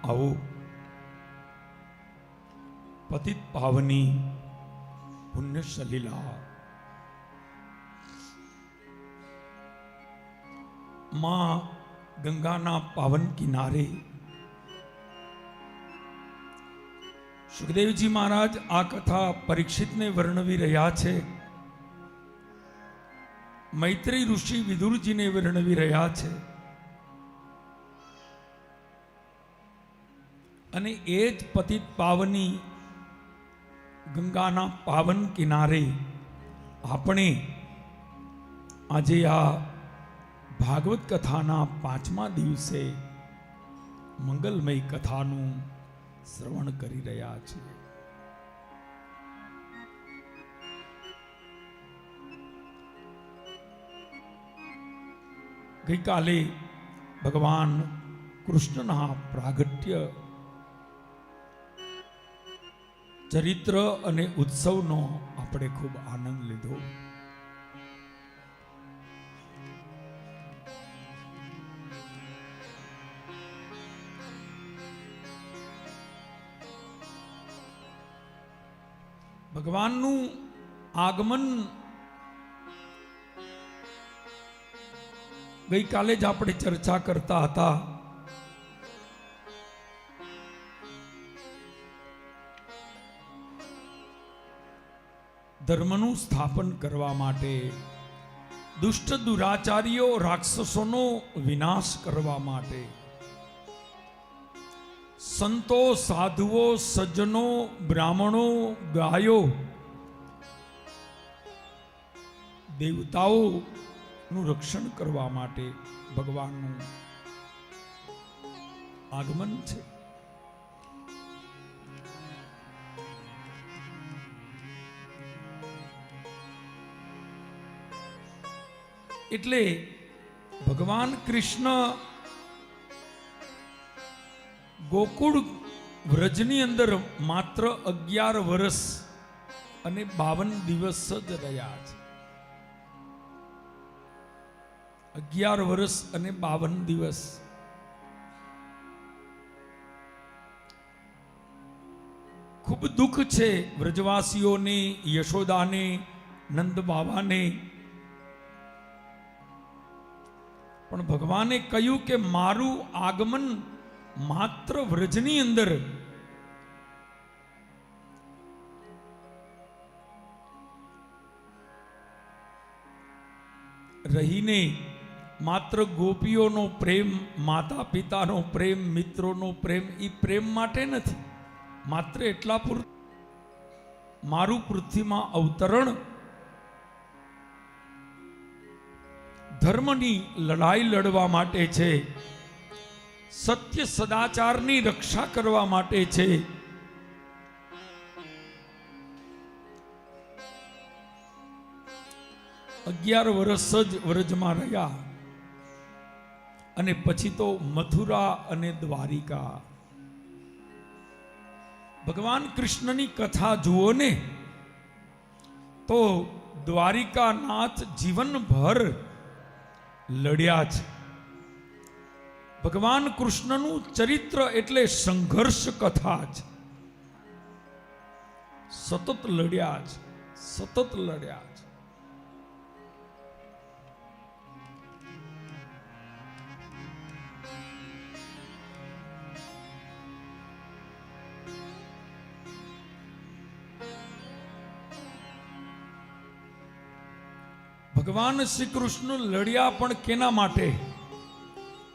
આવો પતિત પાવની પુણ્ય સલીલા માં ગંગાના પાવન કિનારે સુખદેવજી મહારાજ આ કથા પરીક્ષિતને વર્ણવી રહ્યા છે. મૈત્રી ઋષિ વિદુરજીને વર્ણવી રહ્યા છે. અને એ જ પતિત પાવની ગંગાના પાવન કિનારે આપણે આજે આ ભાગવત કથાના 5મા દિવસે મંગલમય કથાનું શ્રવણ કરી રહ્યા છીએ. ગઈકાલે ભગવાન કૃષ્ણના પ્રાગટ્ય ચરિત્ર અને ઉત્સવનો આપણે ખૂબ આનંદ લીધો. ભગવાનનું આગમન ગઈકાલે જ આપણે ચર્ચા કરતા હતા. ધર્મનું સ્થાપન કરવા માટે, દુષ્ટ દુરાચારીઓ રાક્ષસોનો વિનાશ કરવા માટે, સંતો સાધુઓ સજ્જનો બ્રાહ્મણો ગાયો દેવતાઓનું રક્ષણ કરવા માટે ભગવાનનું આગમન છે. એટલે ભગવાન કૃષ્ણ ગોકુળ વ્રજની અંદર માત્ર 11 વર્ષ અને 52 દિવસ જ રહ્યા છે. 11 વર્ષ અને 52 દિવસ. ખૂબ દુઃખ છે વ્રજવાસીઓને, યશોદાને, નંદ બાવાને. પણ ભગવાને કહ્યું કે મારું આગમન માત્ર વ્રજની અંદર રહીને માત્ર ગોપીઓનો પ્રેમ, માતા પિતાનો પ્રેમ, મિત્રોનો પ્રેમ, એ પ્રેમ માટે નથી. માત્ર એટલા પૂરતું મારું પૃથ્વીમાં અવતરણ ધર્મની લડાઈ લડવા માટે છે, સત્ય સદાચારની રક્ષા કરવા માટે છે. અગિયાર વર્ષ જ વ્રજમાં રહ્યા અને પછી તો મથુરા અને દ્વારિકા. ભગવાન કૃષ્ણની કથા જુઓ ને તો દ્વારિકાનાથ જીવનભર લડ્યા છે. ભગવાન કૃષ્ણનું ચરિત્ર એટલે સંઘર્ષ કથા છે. સતત લડ્યા છે, સતત લડ્યા છે. ભગવાન શ્રી કૃષ્ણ લડ્યા પણ કેના માટે?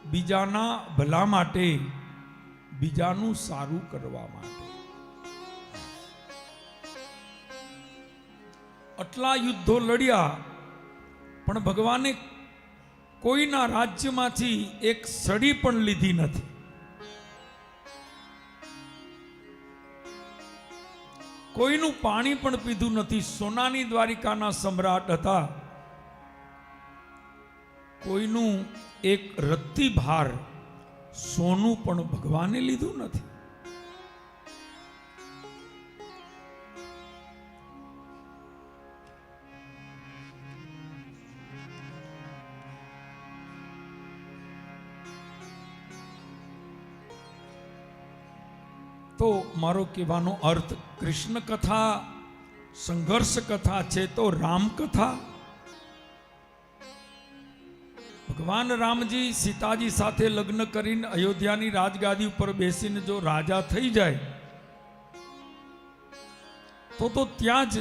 બીજાના ભલા માટે, બીજાનું સારું કરવા માટે. આટલા યુદ્ધો લડ્યા પણ ભગવાને કોઈના રાજ્યમાંથી એક સડી પણ લીધી નથી. કોઈનું પાણી પણ પીધું નથી. સોનાની દ્વારિકાના સમ્રાટ હતા. કોઈનું એક રત્તી ભાર સોનું પણ ભગવાને લીધું નથી. તો મારો કહેવાનો અર્થ કૃષ્ણ કથા સંઘર્ષ કથા છે તો રામ કથા. ભગવાન રામજી સીતાજી સાથે લગ્ન કરીને અયોધ્યાની રાજગાદી ઉપર બેસીને જો રાજા થઈ જાય તો ત્યાં જ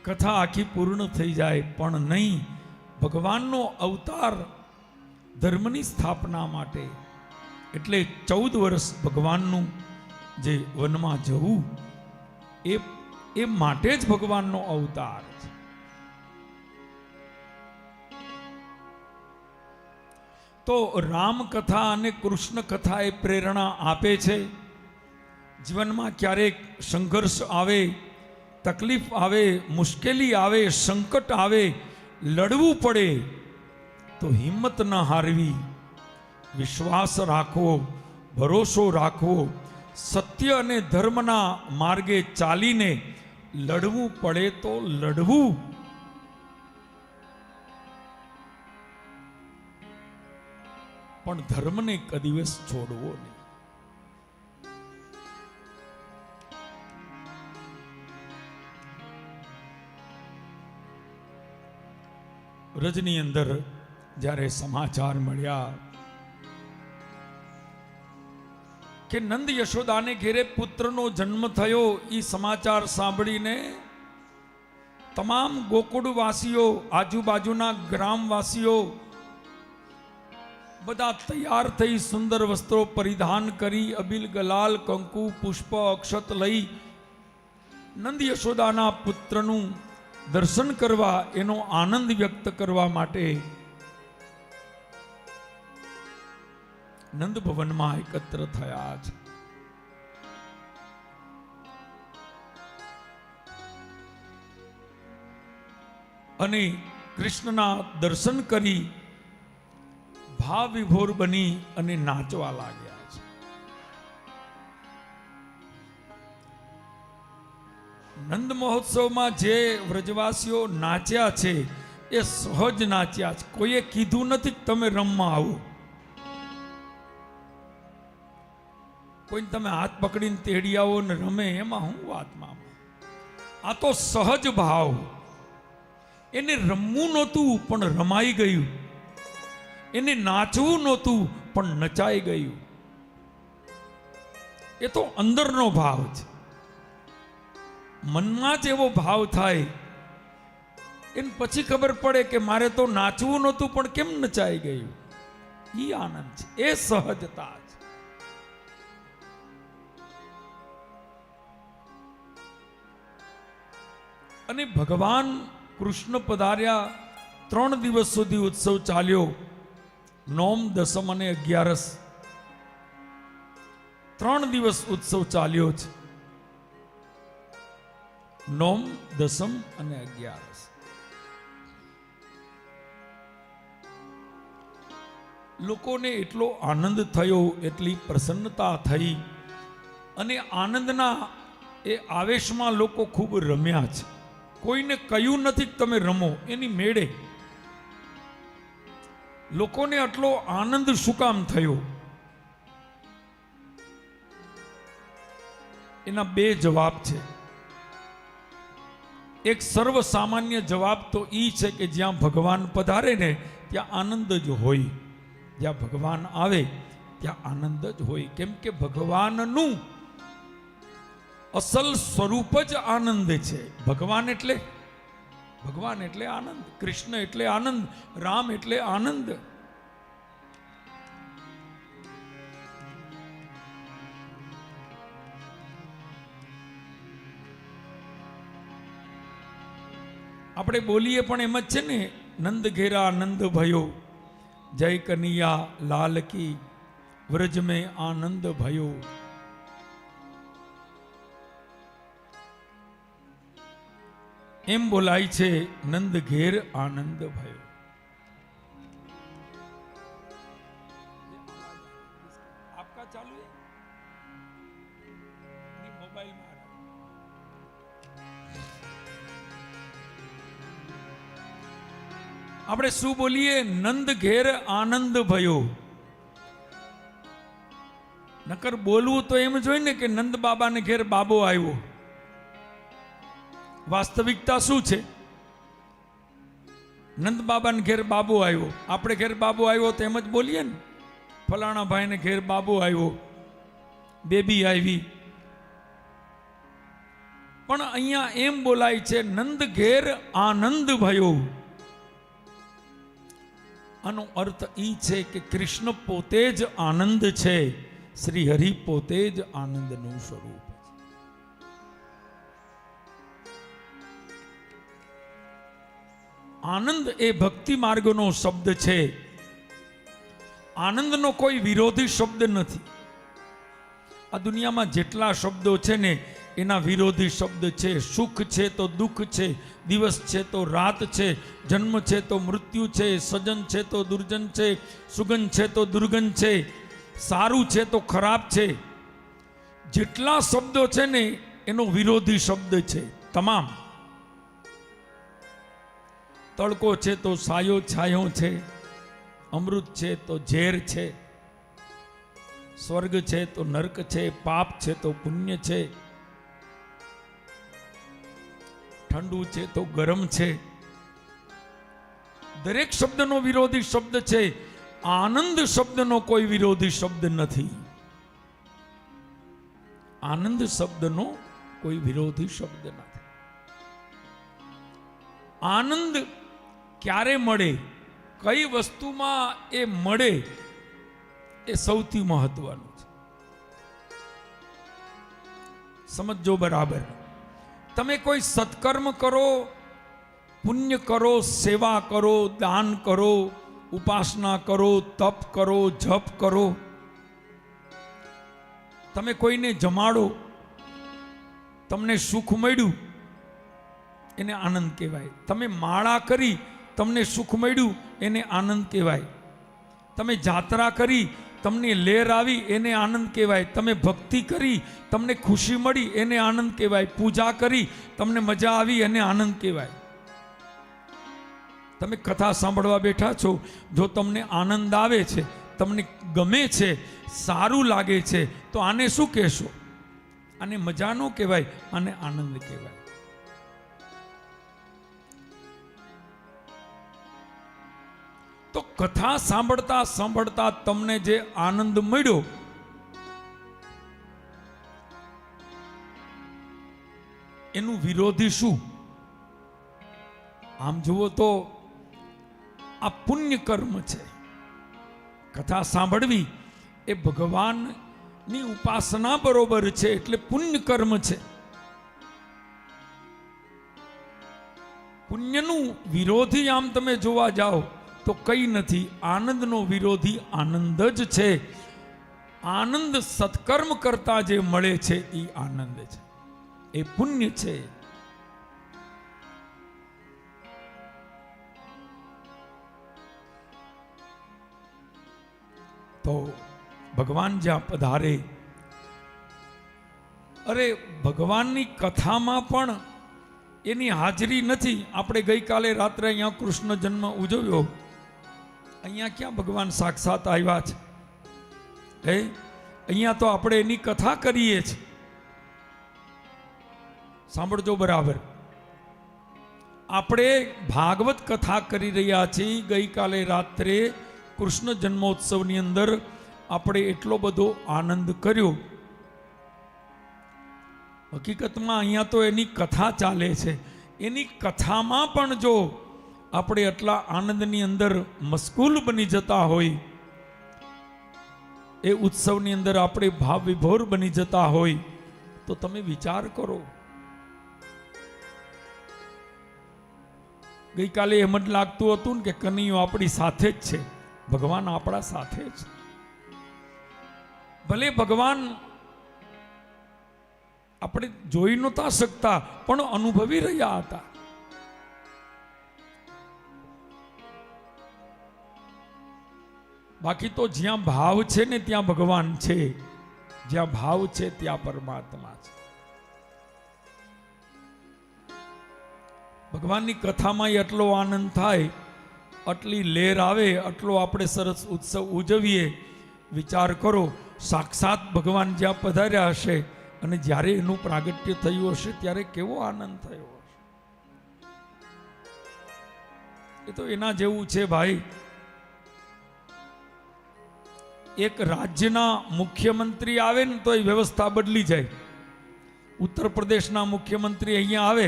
કથા આખી પૂર્ણ થઈ જાય. પણ નહીં, ભગવાનનો અવતાર ધર્મની સ્થાપના માટે, એટલે 14 વર્ષ ભગવાનનું જે વનમાં જવું એ માટે જ ભગવાનનો અવતાર છે. તો રામ કથા અને કૃષ્ણ કથા એ પ્રેરણા આપે છે. જીવનમાં ક્યારેક સંઘર્ષ આવે, તકલીફ આવે, મુશ્કેલી આવે, સંકટ આવે, લડવું પડે તો હિંમત ન હારવી, વિશ્વાસ રાખવો, ભરોસો રાખવો, સત્ય અને ધર્મના માર્ગે ચાલીને લડવું પડે તો લડવું. પણ ધર્મને કદિવસ છોડવો નહીં. વ્રજની અંદર જ્યારે સમાચાર મળ્યા કે નંદ યશોદાને ઘેરે પુત્રનો જન્મ થયો, એ સમાચાર સાંભળીને તમામ ગોકુળવાસીઓ, આજુબાજુના ગ્રામવાસીઓ બધા તૈયાર થઈ સુંદર વસ્ત્રો પરિધાન કરી, અબીલ ગલાલ, કંકુ, પુષ્પ, અક્ષત લઈ નંદ યશોદાના પુત્રનું દર્શન કરવા, એનો આનંદ વ્યક્ત કરવા માટે નંદ ભવનમાં એકત્ર થયા છે. અને કૃષ્ણના દર્શન કરી ભાવ વિભોર બની અને નાચવા લાગ્યા છે. નંદ મહોત્સવમાં જે વ્રજવાસીઓ નાચ્યા છે એ સહજ નાચ્યા છે. કોઈએ કીધું નથી કે તમે રમવા આવો, કોઈ તમે હાથ પકડીને તેડી આવો ને રમે, એમાં હું વાતમાં. આ તો સહજ ભાવ. એને રમવું નહોતું પણ રમાઈ ગયું, એને નાચવું નહોતું પણ નચાઈ ગયું. એ તો અંદરનો ભાવ છે. મનમાં જ એવો ભાવ થાય એને પછી ખબર પડે કે મારે તો નાચવું નહોતું પણ કેમ નચાઈ ગયું. એ આનંદ છે, એ સહજતા છે. અને ભગવાન કૃષ્ણ પધાર્યા. 3 દિવસ સુધી ઉત્સવ ચાલ્યો. નોમ, દસમ અને 11. 3 દિવસ ઉત્સવ ચાલ્યો છે. નોમ, દસમ અને 11. લોકોને એટલો આનંદ થયો, એટલી પ્રસન્નતા થઈ, અને આનંદના એ આવેશમાં લોકો ખૂબ રમ્યા છે. કોઈને કહ્યું નથી કે તમે રમો, એની મેળે. લોકોને આટલો આનંદ શું કામ થયો? એના 2 જવાબ છે. એક સર્વ સામાન્ય જવાબ તો ઈ છે કે જ્યાં ભગવાન પધારે ને ત્યાં આનંદ જ હોય. જ્યાં ભગવાન આવે ત્યાં આનંદ જ હોય. કેમ કે ભગવાનનું અસલ સ્વરૂપ જ આનંદ છે. ભગવાન એટલે આનંદ, કૃષ્ણ એટલે આનંદ, રામ એટલે આનંદ. આપણે બોલીએ પણ એમ જ છે ને, નંદ ઘેરા આનંદ ભયો, જય કનૈયા લાલ કી, વ્રજ મેં આનંદ ભયો. એમ બોલાય છે, નંદ ઘેર આનંદ ભયો. આપકા ચાલુ હે મોબાઈલ માં. આપણે શું બોલીએ? નંદ ઘેર આનંદ ભયો. નકર બોલવું તો એમ જોઈ ને કે નંદ બાબાને ઘેર બાબો આવ્યો. વાસ્તવિકતા શું છે? નંદ બાબાને ઘેર બાબો આવ્યો. આપણે ઘેર બાબો આવ્યો તો એમ જ બોલીએ ને, ફલાણા ભાઈને ઘેર બાબો આવ્યો, બેબી આવી. પણ અહીંયા એમ બોલાય છે નંદ ઘેર આનંદ ભયો. આનો અર્થ ઈ છે કે કૃષ્ણ પોતે જ આનંદ છે, શ્રી હરિ પોતે જ આનંદનું સ્વરૂપ. આનંદ એ ભક્તિ માર્ગનો શબ્દ છે. આનંદનો કોઈ વિરોધી શબ્દ નથી. આ દુનિયામાં જેટલા શબ્દો છે ને એના વિરોધી શબ્દ છે. સુખ છે તો દુઃખ છે, દિવસ છે તો રાત છે, જન્મ છે તો મૃત્યુ છે, સજન છે તો દુર્જન છે, સુગંધ છે તો દુર્ગંધ છે, સારું છે તો ખરાબ છે. જેટલા શબ્દો છે ને એનો વિરોધી શબ્દ છે તમામ. તડકો છે તો સાયો છાયો છે, અમૃત છે તો ઝેર છે, સ્વર્ગ છે તો નર્ક છે, પાપ છે તો પુણ્ય છે, ઠંડુ છે તો ગરમ છે. દરેક શબ્દનો વિરોધી શબ્દ છે. આનંદ શબ્દનો કોઈ વિરોધી શબ્દ નથી. આનંદ શબ્દનો કોઈ વિરોધી શબ્દ નથી. આનંદ ક્યારે મળે, કઈ વસ્તુમાં એ મળે, એ સૌથી મહત્વનું છે. સમજો બરાબર. તમે કોઈ સત્કર્મ કરો, પુણ્ય કરો, સેવા કરો, દાન કરો, ઉપાસના કરો, તપ કરો, જપ કરો, તમે કોઈને જમાડો, તમને સુખ મળ્યું, એને આનંદ કહેવાય. તમે માળા કરી, તમને સુખ મળ્યું, એને આનંદ કહેવાય. તમે જાત્રા કરી, તમને લહેર આવી, એને આનંદ કહેવાય. તમે ભક્તિ કરી, તમને ખુશી મળી, એને આનંદ કહેવાય. પૂજા કરી, તમને મજા આવી, એને આનંદ કહેવાય. તમે કથા સાંભળવા બેઠા છો, જો તમને આનંદ આવે છે, તમને ગમે છે, સારું લાગે છે, તો આને શું કહેશો? આને મજા ન કહેવાય, આને આનંદ કહેવાય. તો કથા સાંભળતા સાંભળતા તમને જે આનંદ મળ્યો, એનું વિરોધી શું? આમ જુઓ તો આ પુણ્ય કર્મ છે. કથા સાંભળવી એ ભગવાનની ઉપાસના બરોબર છે, એટલે પુણ્ય કર્મ છે. પુણ્યનું વિરોધી આમ તમે જોવા જાઓ તો કઈ નથી. આનંદનો વિરોધી આનંદ જ છે. આનંદ સત્કર્મ કરતા જે મળે છે એ આનંદ છે, એ પુણ્ય છે. તો ભગવાન જ્યાં પધારે, અરે ભગવાનની કથામાં પણ એની હાજરી નથી. આપણે ગઈકાલે રાત્રે અહીંયા કૃષ્ણ જન્મ ઉજવ્યો. અહીંયા ક્યાં ભગવાન સાક્ષાત આવ્યા છે? અહીંયા તો આપણે એની કથા કરીએ છીએ. સાંભળજો બરાબર. આપણે ભાગવત કથા કરી રહ્યા છીએ. ગઈકાલે રાત્રે કૃષ્ણ જન્મોત્સવની અંદર આપણે એટલો બધો આનંદ કર્યો. હકીકતમાં અહીંયા તો એની કથા ચાલે છે. એની કથામાં પણ જો આપણે એટલા આનંદની અંદર મશગુલ બની જતા હોય, એ ઉત્સવની અંદર આપણે ભાવ વિભોર બની જતા હોય, તો તમે વિચાર કરો. ગઈકાલે એમ જ લાગતું હતું ને કે કનૈયો આપણી સાથે જ છે, ભગવાન આપણા સાથે જ. ભલે ભગવાન આપણે જોઈ નહોતા શકતા, પણ અનુભવી રહ્યા હતા. બાકી તો જ્યાં ભાવ છે ને ત્યાં ભગવાન છે, જ્યાં ભાવ છે ત્યાં પરમાત્મા છે. ભગવાનની કથામાં એટલો આનંદ થાય, આટલી લહેર આવે, આટલો આપણે સરસ ઉત્સવ ઉજવીએ. વિચાર કરો, સાક્ષાત ભગવાન જ્યાં પધાર્યા હશે અને જ્યારે એનું પ્રાગટ્ય થયું હશે ત્યારે કેવો આનંદ થયો હશે. એ તો એના જેવું છે ભાઈ. એક રાજ્યના મુખ્યમંત્રી આવે ને તો એ વ્યવસ્થા બદલી જાય. ઉત્તર પ્રદેશના મુખ્યમંત્રી અહીંયા આવે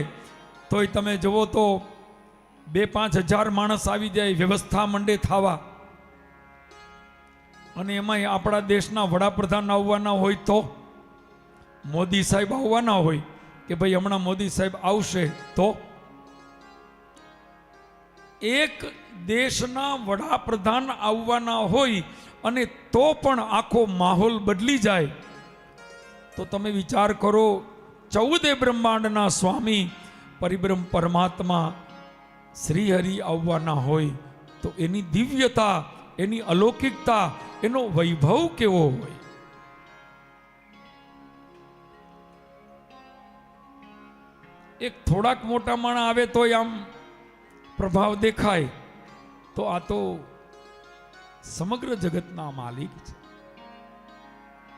તોય તમે જુઓ તો 2-5 હજાર માણસ આવી જાય, વ્યવસ્થા મંડે થવા. અને એમાંય આપણા દેશના વડાપ્રધાન આવવાના હોય તો મોદી સાહેબ આવવાના હોય કે ભાઈ હમણાં મોદી સાહેબ આવશે તો એક દેશના વડાપ્રધાન આવવાના હોય અને તો પણ આખો માહોલ બદલી જાય. તો તમે વિચાર કરો, 14 બ્રહ્માંડના સ્વામી પરિબ્રહ્મ પરમાત્મા શ્રી હરિ આવવાના હોય તો એની દિવ્યતા, એની અલૌકિકતા, એનો વૈભવ કેવો હોય. એક થોડાક મોટા માણસ આવે તો આમ પ્રભાવ દેખાય, તો આ તો સમગ્ર જગતના માલિક છે.